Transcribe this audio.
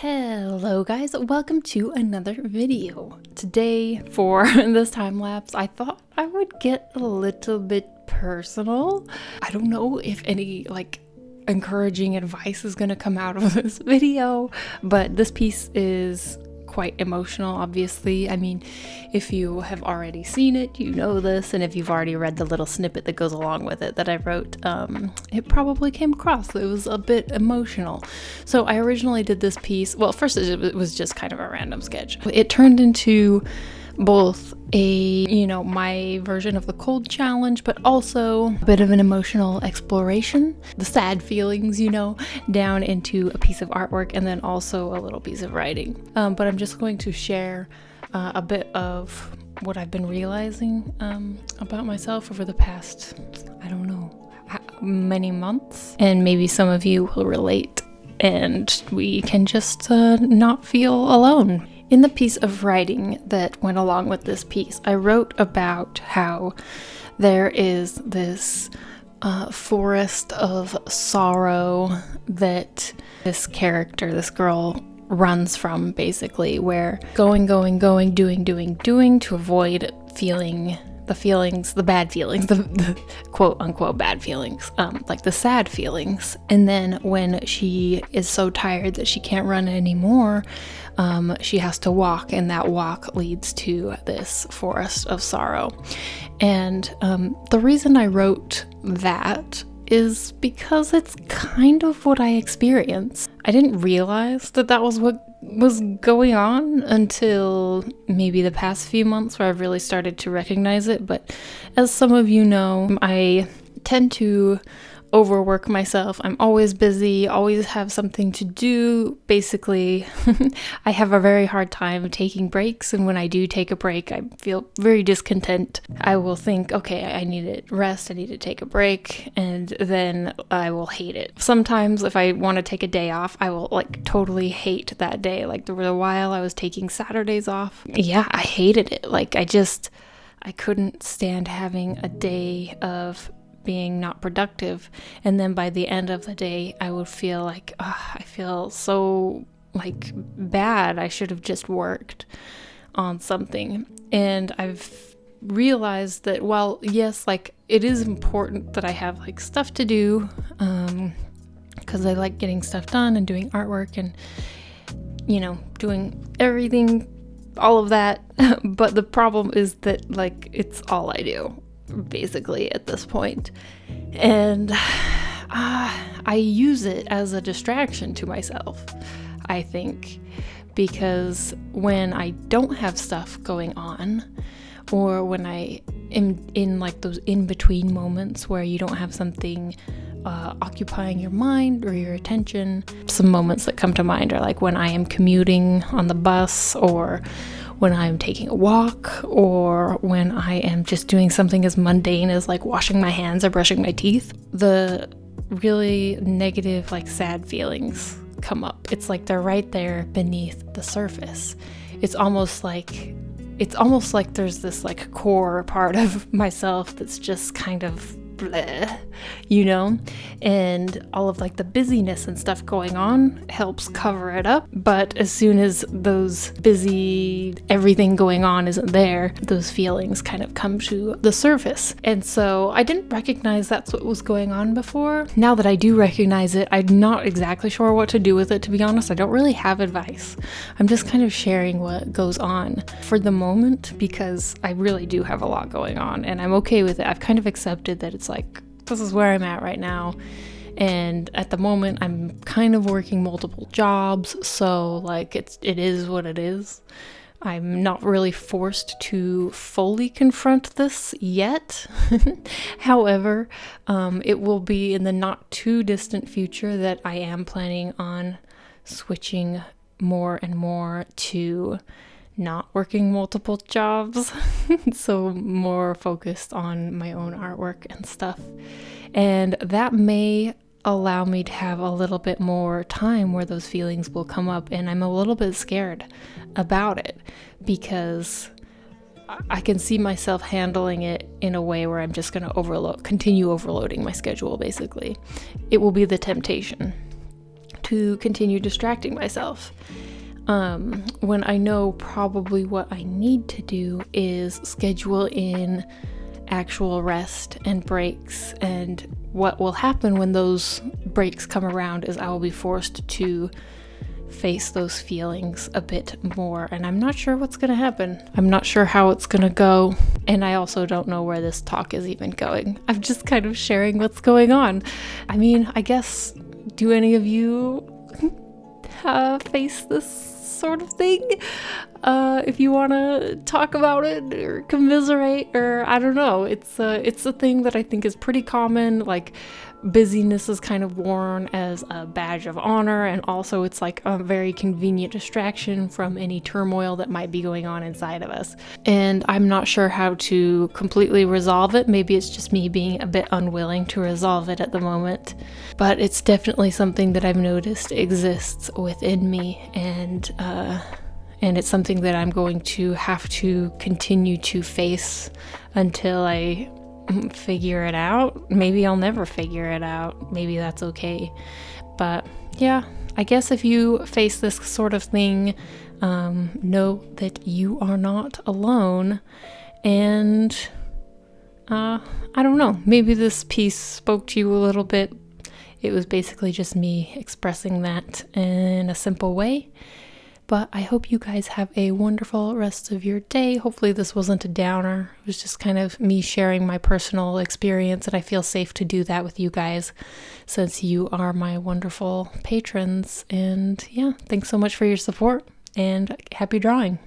Hello guys, welcome to another video. Today for this time lapse, I thought I would get a little bit personal. I don't know if any encouraging advice is gonna come out of this video, but this piece is quite emotional, obviously. I mean, if you have already seen it, you know this, and if you've already read the little snippet that goes along with it that I wrote, it probably came across. It was a bit emotional. So I originally did this piece, well, first it was just kind of a random sketch. It turned into both my version of the cold challenge, but also a bit of an emotional exploration, the sad feelings, down into a piece of artwork, and then also a little piece of writing. But I'm just going to share a bit of what I've been realizing about myself over the past, many months, and maybe some of you will relate, and we can just not feel alone. In the piece of writing that went along with this piece, I wrote about how there is this forest of sorrow that this character, this girl, runs from, basically, where doing to avoid feeling the bad feelings, the quote unquote bad feelings, like the sad feelings. And then when she is so tired that she can't run anymore, she has to walk, and that walk leads to this forest of sorrow. And the reason I wrote that is because it's kind of what I experienced. I didn't realize that was what was going on until maybe the past few months, where I've really started to recognize it. But as some of you know, I tend to overwork myself. I'm always busy, always have something to do. Basically, I have a very hard time taking breaks, and when I do take a break, I feel very discontent. I will think, okay, I need to rest, I need to take a break, and then I will hate it. Sometimes if I want to take a day off, I will totally hate that day. There was a while I was taking Saturdays off. Yeah, I hated it. I couldn't stand having a day of being not productive, and then by the end of the day I would feel I feel so bad. I should have just worked on something. And I've realized that while yes, it is important that I have stuff to do, because I like getting stuff done and doing artwork and doing everything, all of that, but the problem is that it's all I do, basically, at this point. And I use it as a distraction to myself, I think, because when I don't have stuff going on, or when I am in those in-between moments where you don't have something occupying your mind or your attention, some moments that come to mind are when I am commuting on the bus, or when I'm taking a walk, or when I am just doing something as mundane as washing my hands or brushing my teeth. The really negative, sad feelings come up. It's they're right there beneath the surface. It's almost like there's this core part of myself that's just kind of bleh, and all of the busyness and stuff going on helps cover it up. But as soon as those busy everything going on isn't there, those feelings kind of come to the surface. And so I didn't recognize that's what was going on before. Now that I do recognize it, I'm not exactly sure what to do with it, to be honest. I don't really have advice. I'm just kind of sharing what goes on for the moment, because I really do have a lot going on, and I'm okay with it. I've kind of accepted that it's this is where I'm at right now. And at the moment, I'm kind of working multiple jobs, so it is what it is. I'm not really forced to fully confront this yet. However, it will be in the not too distant future that I am planning on switching more and more to not working multiple jobs. So more focused on my own artwork and stuff. And that may allow me to have a little bit more time where those feelings will come up, and I'm a little bit scared about it, because I can see myself handling it in a way where I'm just going to continue overloading my schedule, basically. It will be the temptation to to continue distracting myself. When I know probably what I need to do is schedule in actual rest and breaks, and what will happen when those breaks come around is I will be forced to face those feelings a bit more, and I'm not sure what's gonna happen. I'm not sure how it's gonna go, and I also don't know where this talk is even going. I'm just kind of sharing what's going on. I mean, I guess, do any of you face this sort of thing? If you want to talk about it or commiserate, or I don't know, it's a thing that I think is pretty common. Like, busyness is kind of worn as a badge of honor, and also it's like a very convenient distraction from any turmoil that might be going on inside of us. And I'm not sure how to completely resolve it. Maybe it's just me being a bit unwilling to resolve it at the moment, but it's definitely something that I've noticed exists within me, and it's something that I'm going to have to continue to face until I figure it out. Maybe I'll never figure it out. Maybe that's okay. But yeah, I guess if you face this sort of thing, know that you are not alone. And I don't know, maybe this piece spoke to you a little bit. It was basically just me expressing that in a simple way. But I hope you guys have a wonderful rest of your day. Hopefully this wasn't a downer. It was just kind of me sharing my personal experience, and I feel safe to do that with you guys since you are my wonderful patrons. And yeah, thanks so much for your support, and happy drawing.